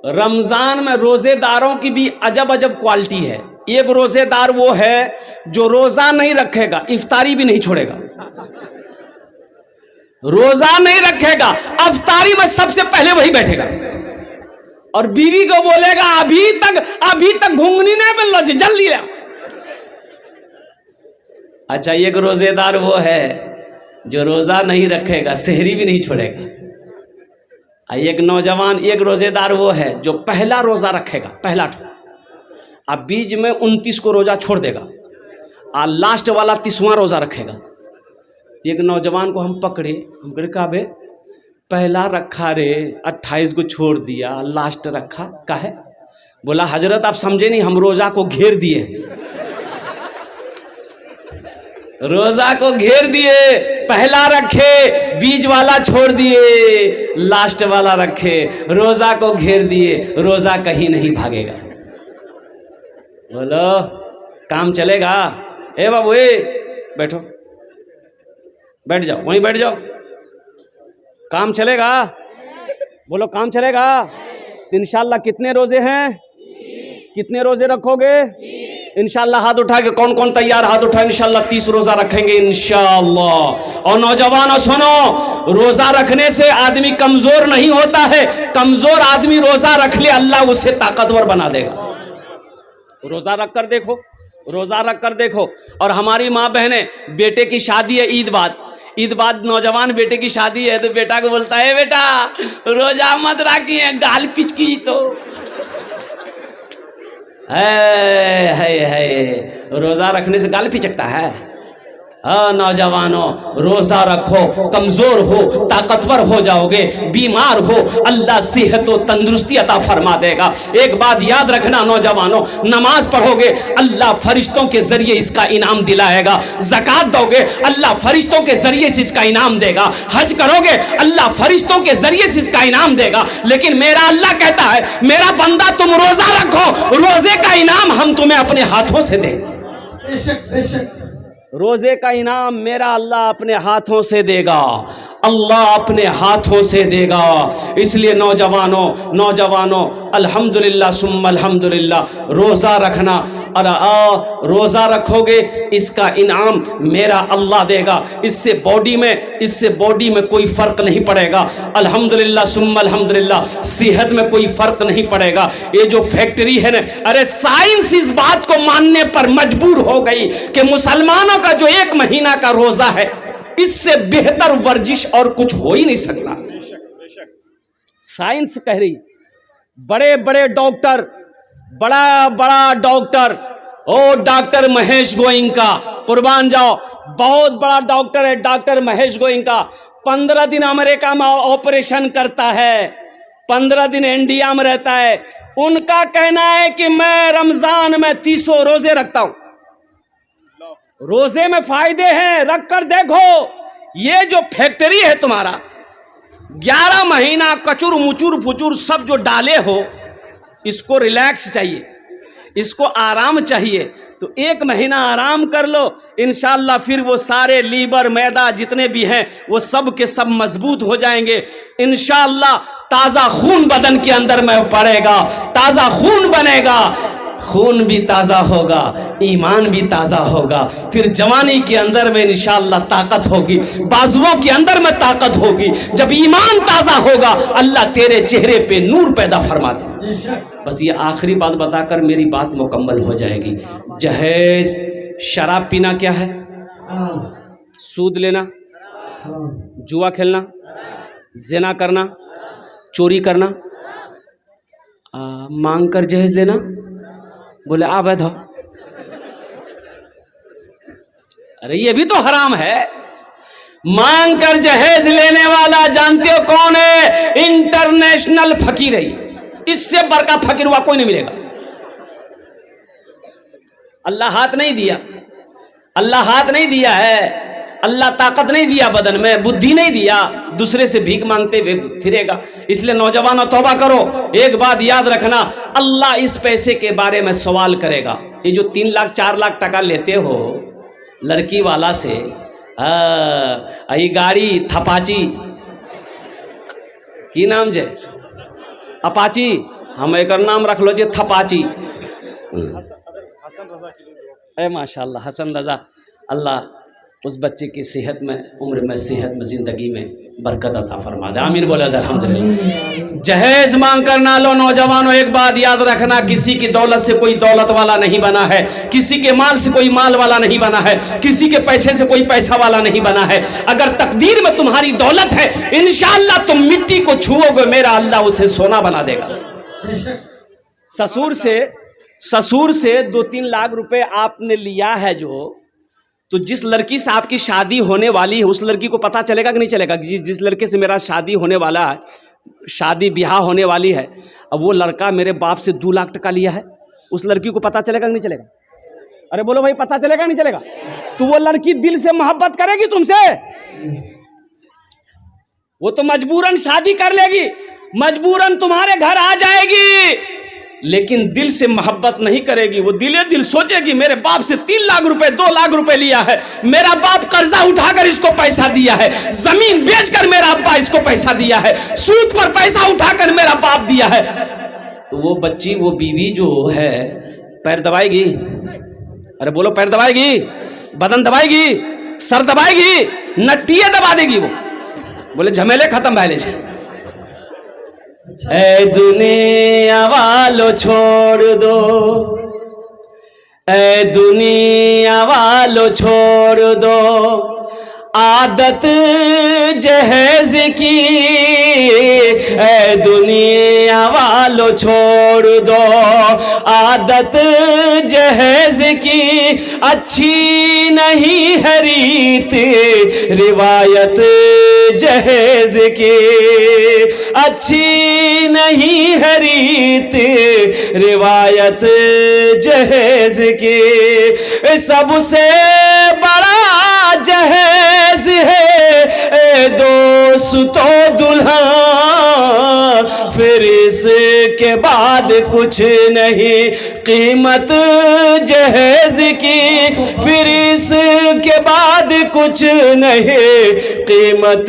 रमजान में रोजेदारों की भी अजब अजब क्वालिटी है। एक रोजेदार वो है जो रोजा नहीं रखेगा, इफ्तारी भी नहीं छोड़ेगा। रोजा नहीं रखेगा, इफ्तारी में सबसे पहले वही बैठेगा और बीवी को बोलेगा अभी तक घुंघनी नहीं बन लो, जल्दी ले। अच्छा, एक रोजेदार वो है जो रोजा नहीं रखेगा, सेहरी भी नहीं छोड़ेगा। एक नौजवान, एक रोजेदार वो है जो पहला रोजा रखेगा, पहला अब बीच में 29 को रोजा छोड़ देगा और लास्ट वाला 30वां रोजा रखेगा। एक नौजवान को हम पकड़े, हम कहा बे पहला रखा रे, 28 को छोड़ दिया, लास्ट रखा काहे? बोला हजरत आप समझे नहीं, हम रोजा को घेर दिए, रोजा को घेर दिए, पहला रखे, बीच वाला छोड़ दिए, लास्ट वाला रखे, रोजा को घेर दिए, रोजा कहीं नहीं भागेगा। बोलो काम चलेगा? ए बाबू ए बैठो, बैठ जाओ, वहीं बैठ जाओ, काम चलेगा? बोलो काम चलेगा? इंशाल्लाह कितने रोजे हैं? कितने रोजे रखोगे? इंशाल्लाह हाथ उठा के कौन कौन तैयार? हाथ उठा। इंशाल्लाह 30 रोजा रखेंगे इंशाल्लाह। और नौजवानों सुनो, रोजा रखने से आदमी कमजोर नहीं होता है, कमजोर आदमी रोजा रख ले, अल्लाह उसे ताकतवर बना देगा। रोजा रख कर देखो, रोजा रख कर देखो। और हमारी माँ बहनें, बेटे की शादी है, ईद बाद नौजवान बेटे की शादी है तो बेटा को बोलता है बेटा रोजा मत रखिए, गाल पिचकी तो है रोजा रखने से गाल पिचकता है। हाँ नौजवानों, रोजा रखो, कमजोर हो ताकतवर हो जाओगे, बीमार हो अल्लाह सेहत और तंदुरुस्ती अता फरमा देगा। एक बात याद रखना नौजवानों, नमाज पढ़ोगे अल्लाह फरिश्तों के जरिए इसका इनाम दिलाएगा, ज़कात दोगे अल्लाह फरिश्तों के जरिए से इसका इनाम देगा, हज करोगे अल्लाह फरिश्तों के जरिए से इसका इनाम देगा। लेकिन मेरा अल्लाह कहता है मेरा बंदा तुम रोजा रखो, रोजे का इनाम हम तुम्हें अपने हाथों से देंगे। रोजे का इनाम मेरा अल्लाह अपने हाथों से देगा, अल्लाह अपने हाथों से देगा। इसलिए नौजवानों अल्हम्दुलिल्लाह सुम्मा अल्हम्दुलिल्लाह, रोज़ा रखना, और रोज़ा रखोगे इसका इनाम मेरा अल्लाह देगा। इससे बॉडी में कोई फ़र्क नहीं पड़ेगा। अल्हम्दुलिल्लाह सुम्मा अल्हम्दुलिल्लाह, सेहत में कोई फ़र्क नहीं पड़ेगा। ये जो फैक्ट्री है ना, अरे साइंस इस बात को मानने पर मजबूर हो गई कि मुसलमानों का जो 1 महीना का रोज़ा है, इससे बेहतर वर्जिश और कुछ हो ही नहीं सकता। साइंस कह रही, बड़े बड़े डॉक्टर, बड़ा डॉक्टर, ओ डॉक्टर महेश गोइंका, कुर्बान जाओ, बहुत बड़ा डॉक्टर है डॉक्टर महेश गोइंका। 15 दिन अमेरिका में ऑपरेशन करता है, 15 दिन इंडिया में रहता है। उनका कहना है कि मैं रमजान में 30 रोजे रखता हूं। रोजे में फायदे हैं, रख कर देखो। ये जो फैक्ट्री है तुम्हारा, 11 महीना कचुर मुचुर फुचुर सब जो डाले हो, इसको रिलैक्स चाहिए, इसको आराम चाहिए, तो 1 महीना आराम कर लो, इंशाल्लाह फिर वो सारे लीवर मैदा जितने भी हैं वो सब के सब मजबूत हो जाएंगे इंशाल्लाह। ताज़ा खून बदन के अंदर में पड़ेगा, ताज़ा खून बनेगा, खून भी ताज़ा होगा, ईमान भी ताज़ा होगा। फिर जवानी के अंदर में इंशाअल्लाह ताकत होगी, बाजुओं के अंदर में ताकत होगी। जब ईमान ताज़ा होगा अल्लाह तेरे चेहरे पे नूर पैदा फरमा दे। बस ये आखिरी बात बताकर मेरी बात मुकम्मल हो जाएगी। जहेज, शराब पीना क्या है? सूद लेना, जुआ खेलना, ज़िना करना, चोरी करना, मांग कर जहेज लेना, बोले अवैध हो। अरे ये भी तो हराम है। मांग कर जहेज लेने वाला जानते हो कौन है? इंटरनेशनल फकीर है। इससे बड़का फकीर हुआ कोई नहीं मिलेगा। अल्लाह हाथ नहीं दिया, अल्लाह हाथ नहीं दिया है, अल्लाह ताकत नहीं दिया, बदन में बुद्धि नहीं दिया, दूसरे से भीख मांगते हुए फिरेगा। इसलिए नौजवानों तौबा करो। एक बात याद रखना, अल्लाह इस पैसे के बारे में सवाल करेगा। ये जो 3 लाख 4 लाख टका लेते हो लड़की वाला से, ये गाड़ी थपाची की नाम जे अपाची, हम एक नाम रख लो जी थपाची। ए माशाल्लाह हसन रजा, अल्लाह उस बच्चे की सेहत में, उम्र में, सेहत में, ज़िंदगी में बरकत अता फरमा दे। आमीन बोले अल्हम्दुलिल्लाह। जहेज मांग कर ना लो नौजवानों, एक बात याद रखना, किसी की दौलत से कोई दौलत वाला नहीं बना है, किसी के माल से कोई माल वाला नहीं बना है, किसी के पैसे से कोई पैसा वाला नहीं बना है। अगर तकदीर में तुम्हारी दौलत है, इंशाअल्लाह तुम मिट्टी को छुओगे, मेरा अल्लाह उसे सोना बना देगा। ससुर से 2-3 लाख रुपए आपने लिया है जो, तो जिस लड़की से आपकी शादी होने वाली है उस लड़की को पता चलेगा कि नहीं चलेगा? जिस लड़के से मेरा शादी होने वाला है, शादी ब्याह होने वाली है, अब वो लड़का मेरे बाप से 2 लाख टका लिया है, उस लड़की को पता चलेगा कि नहीं चलेगा? अरे बोलो भाई, पता चलेगा नहीं चलेगा? तो वो लड़की दिल से मोहब्बत करेगी तुमसे, वो तो मजबूरन शादी कर लेगी, मजबूरन तुम्हारे घर आ जाएगी, लेकिन दिल से मोहब्बत नहीं करेगी। वो दिल सोचेगी मेरे बाप से 3 लाख रुपए 2 लाख रुपए लिया है, मेरा बाप कर्जा उठाकर इसको पैसा दिया है, जमीन बेचकर मेरा अब्बा इसको पैसा दिया है, सूद पर पैसा उठाकर मेरा बाप दिया है। तो वो बच्ची, वो बीवी जो है, पैर दबाएगी? अरे बोलो, पैर दबाएगी, बदन दबाएगी, सर दबाएगी, नट्टियां दबा देगी। वो बोले झमेले खत्म भाई। ऐ दुनिया वालों छोड़ दो, ऐ दुनिया वालों छोड़ दो आदत जहेज की, ऐ दुनिया वालों छोड़ दो आदत जहेज की, अच्छी नहीं है रीत रिवायत जहेज की, अच्छी नहीं है रीत रिवायत जहेज की, सबसे बड़ा जहेज है दोस्तों दुल्हा, फिर इसके बाद कुछ नहीं कीमत जहेज की, फिर इसके बाद कुछ नहीं कीमत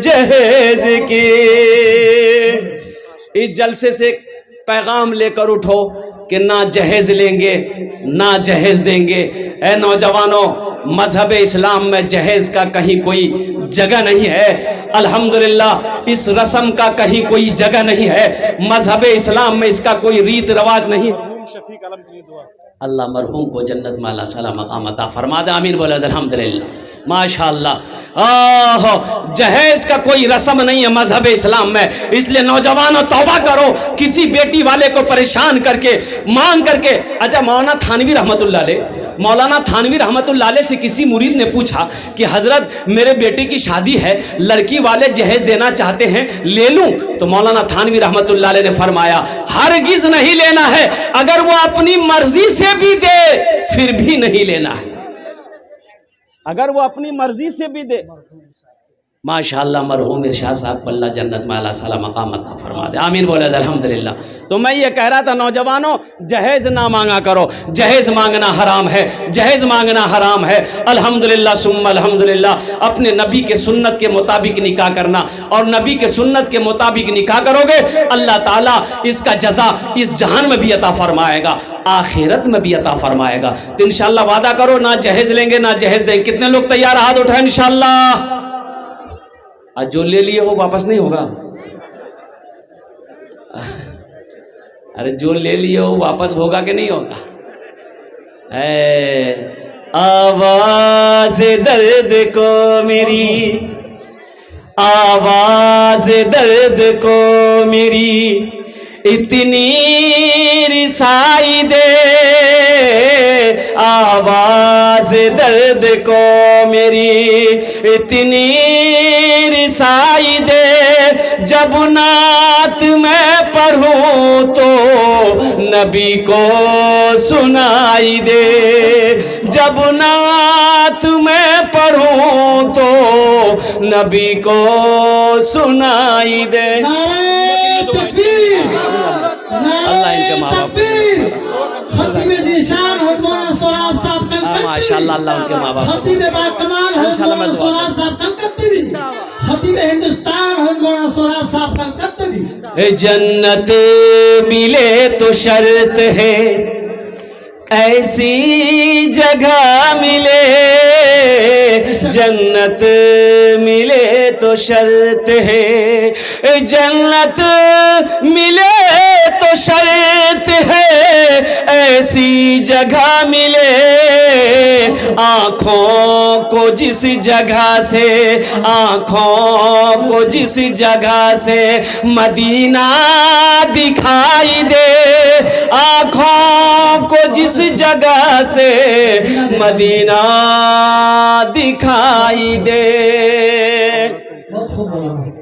जहेज की। इस जलसे से पैगाम लेकर उठो कि ना जहेज लेंगे ना जहेज देंगे। ऐ नौजवानों, मजहब इस्लाम में जहेज का कहीं कोई जगह नहीं है। अल्हम्दुलिल्लाह, इस रस्म का कहीं कोई जगह नहीं है। मजहब इस्लाम में इसका कोई रीत रवाज नहीं। अल्लाह मरहूम को जन्नत में अल्लाह सला मकाम अता फरमा दे। आमीन बोले अल्हम्दुलिल्लाह माशाअल्लाह। जहेज का कोई रस्म नहीं है मजहब इस्लाम में, इसलिए नौजवानों तौबा करो। किसी बेटी वाले को परेशान करके मांग करके, अच्छा मौलाना थानवी रहमतुल्लाह अलैह से किसी मुरीद ने पूछा कि हजरत मेरे बेटे की शादी है, लड़की वाले जहेज देना चाहते हैं, ले लूं? तो मौलाना थानवी रहमतुल्लाह अलैह ने फरमाया हरगिज नहीं लेना है, अगर वो अपनी मर्जी से भी दे फिर भी नहीं लेना है, अगर वो अपनी मर्जी से भी दे। माशाअल्लाह, मरहूम इरशाद साहब को अल्लाह जन्नत में अल्लाह सला मकाम अता फरमा दे। आमीन बोले अल्हम्दुलिल्लाह। तो मैं ये कह रहा था नौजवानों, जहेज ना मांगा करो, जहेज मांगना हराम है, जहेज मांगना हराम है। अल्हम्दुलिल्लाह सुम्मा अल्हम्दुलिल्लाह। अपने नबी के सुन्नत के मुताबिक निकाह करना, और नबी के सुन्नत के मुताबिक निकाह करोगे अल्लाह ताला इसका जजा इस जहान में भी अता फरमाएगा, आखिरत में भी अता फरमाएगा। तो इंशाअल्लाह वादा करो, ना जहेज लेंगे ना जहेज देंगे। कितने लोग तैयार? हाथ उठाएं इंशाअल्लाह। आज जो ले लिए हो वापस नहीं होगा। अरे जो ले लिए हो वापस होगा कि नहीं होगा? आवाज दर्द को मेरी, आवाज दर्द को मेरी इतनी रिसाई दे, आवाज दर्द को मेरी इतनी रिसाई दे, जब नात मैं पढ़ूं तो नबी को सुनाई दे, जब नात मैं पढ़ूं तो नबी को सुनाई दे। अल्लाह इनके माँ बाप माशाअल्लाह, अल्लाह उनके माँ बाप खतीब हिंदुस्तान जन्नत मिले तो शर्त है, ऐसी जगह मिले, जन्नत मिले तो शर्त है, जन्नत मिले तो शर्त है, ऐसी जगह मिले, आँखों को जिस जगह से, आँखों को जिस जगह से मदीना दिखाई दे, आँखों को जिस जगह से मदीना दिखाई दे।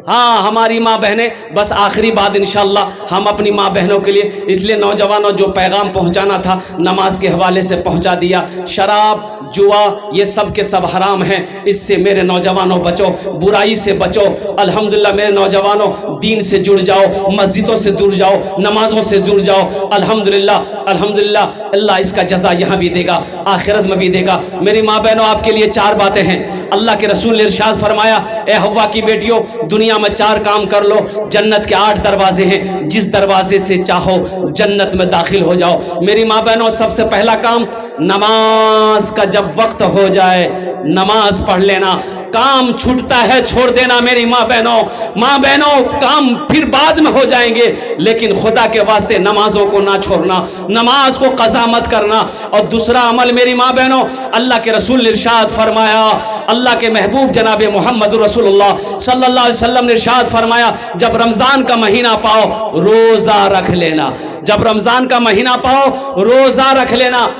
हाँ हमारी माँ बहनें, बस आखिरी बात इंशाअल्लाह हम अपनी माँ बहनों के लिए, इसलिए नौजवानों जो पैगाम पहुँचाना था नमाज के हवाले से पहुँचा दिया। शराब जुआ ये सब के सब हराम हैं, इससे मेरे नौजवानों बचो, बुराई से बचो। अल्हम्दुलिल्लाह मेरे नौजवानों दीन से जुड़ जाओ, मस्जिदों से जुड़ जाओ, नमाजों से जुड़ जाओ। अल्हम्दुलिल्लाह अल्हम्दुलिल्लाह अल्लाह इसका जज़ा यहाँ भी देगा, आखिरत में भी देगा। मेरी माँ बहनों आपके लिए 4 बातें हैं। अल्लाह के रसूल ने इरशाद फरमाया, ए हव्वा की बेटियों, दुनिया में 4 काम कर लो, जन्नत के 8 दरवाजे हैं, जिस दरवाजे से चाहो जन्नत में दाखिल हो जाओ। मेरी माँ बहनों सबसे पहला काम, नमाज का जब वक्त हो जाए नमाज पढ़ लेना। काम छूटता है छोड़ देना मेरी माँ बहनों, काम फिर बाद में हो जाएंगे, लेकिन खुदा के वास्ते नमाजों को ना छोड़ना, नमाज को कज़ा मत करना। और दूसरा अमल मेरी माँ बहनों, अल्लाह के रसूल ने इरशाद फरमाया, अल्लाह के महबूब जनाब मोहम्मद रसूलुल्लाह सल्लल्लाहु अलैहि वसल्लम ने इरशाद फरमाया, जब रमज़ान का महीना पाओ रोज़ा रख लेना, जब रमज़ान का महीना पाओ रोज़ा रख लेना।